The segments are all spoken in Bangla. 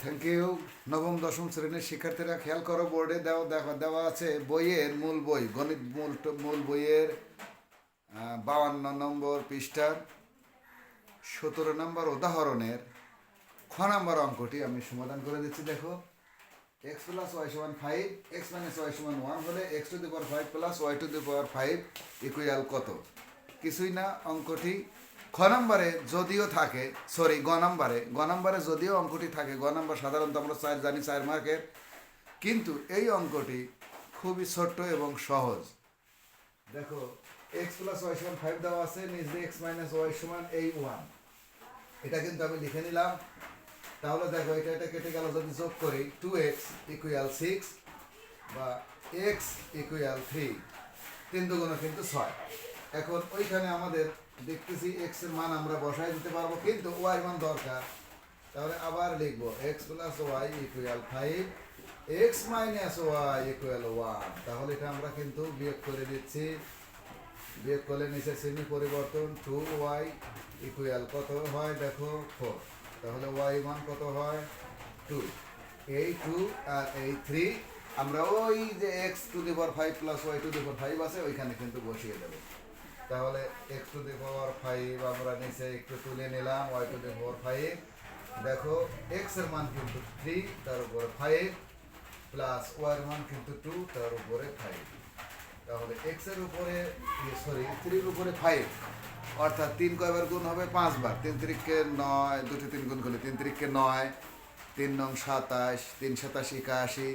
Thank you. নবম দশম শ্রেণীর শিক্ষার্থীরা খেয়াল করো, বোর্ডে দেওয়া আছে বইয়ের মূল বই, গণিত মূল বইয়ের 52 নম্বর পৃষ্ঠার 17 নম্বর উদাহরণের খ নম্বর অঙ্কটি আমি সমাধান করে দিচ্ছি। দেখো, x প্লাস ওয়াই সমান 5, এক্স মাইনাস ওয়াই সমান 1 হলে x to the power 5 plus Y to the power 5 equal কত? কিছুই না। অঙ্কটি খ নম্বরে যদিও থাকে, গ নম্বরে যদিও অঙ্কটি থাকে, গ নম্বর সাধারণত আমরা 4 জানি, 4 মার্কের, কিন্তু এই অঙ্কটি খুবই ছোট্ট এবং সহজ। দেখো, x প্লাস ওয়াই সমান 5 দেওয়া আছে, নিচে x মাইনাস ওয়াই সমান এই 1, এটা কিন্তু আমি লিখে নিলাম। তাহলে দেখো, এটা কেটে গেল, যদি যোগ করি 2x ইকুয়াল 6 বা x ইকুয়াল 3, 3 দুগুণে কিন্তু 6। এখন ওইখানে আমাদের দেখতেছি x এর মান আমরা বসাই দিতে পারবো, কিন্তু y মান দরকার। তাহলে আবার লিখবো x plus Y equal 5, x minus Y equal 1। তাহলে এটা আমরা কিন্তু বিয়োগ করে দিচ্ছি। বিয়োগ করলে নিচে শ্রেণী পরিবর্তন, 2y ইকুয়াল কত হয় দেখো 4। তাহলে y মান কত হয় 2। এই 2 আর এই 3 আমরা ওই যে x to the power 5 plus y to the power 5 আছে ওইখানে কিন্তু বসিয়ে দেবো। তাহলে x টু দি পাওয়ার 5 আমরা নিচে একটু তুলে নিলাম, y টু দি পাওয়ার 5। দেখো, x এর মান কিন্তু 3, তার উপরে 5 প্লাস y এর মান কিন্তু 2, তার উপরে 5। তাহলে x এর উপরে 3 এর উপরে 5, অর্থাৎ 3 কয়বার গুণ হবে? 5 বার। 3 3কে 9, দুটি 3 গুণ করলে 3 3কে 9, 3 9 27, 3 27 81,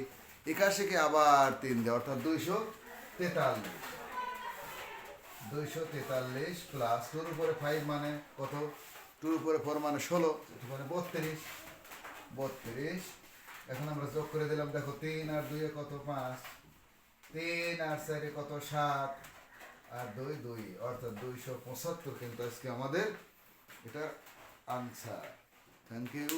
81কে আবার 3 দেয়, অর্থাৎ 243। 243 প্লাস 2 এর উপরে 5 মানে কত? 2 এর উপরে 4 মানে 16, মানে 32। 32। এখন আমরা যোগ করে দিলাম, দেখো 3 আর 2 এ কত? 5, 3 আর 4 এ কত? 7, আর 2 2, অর্থাৎ 275 কিন্তু আজকে আমাদের এটা আনসার। Thank you.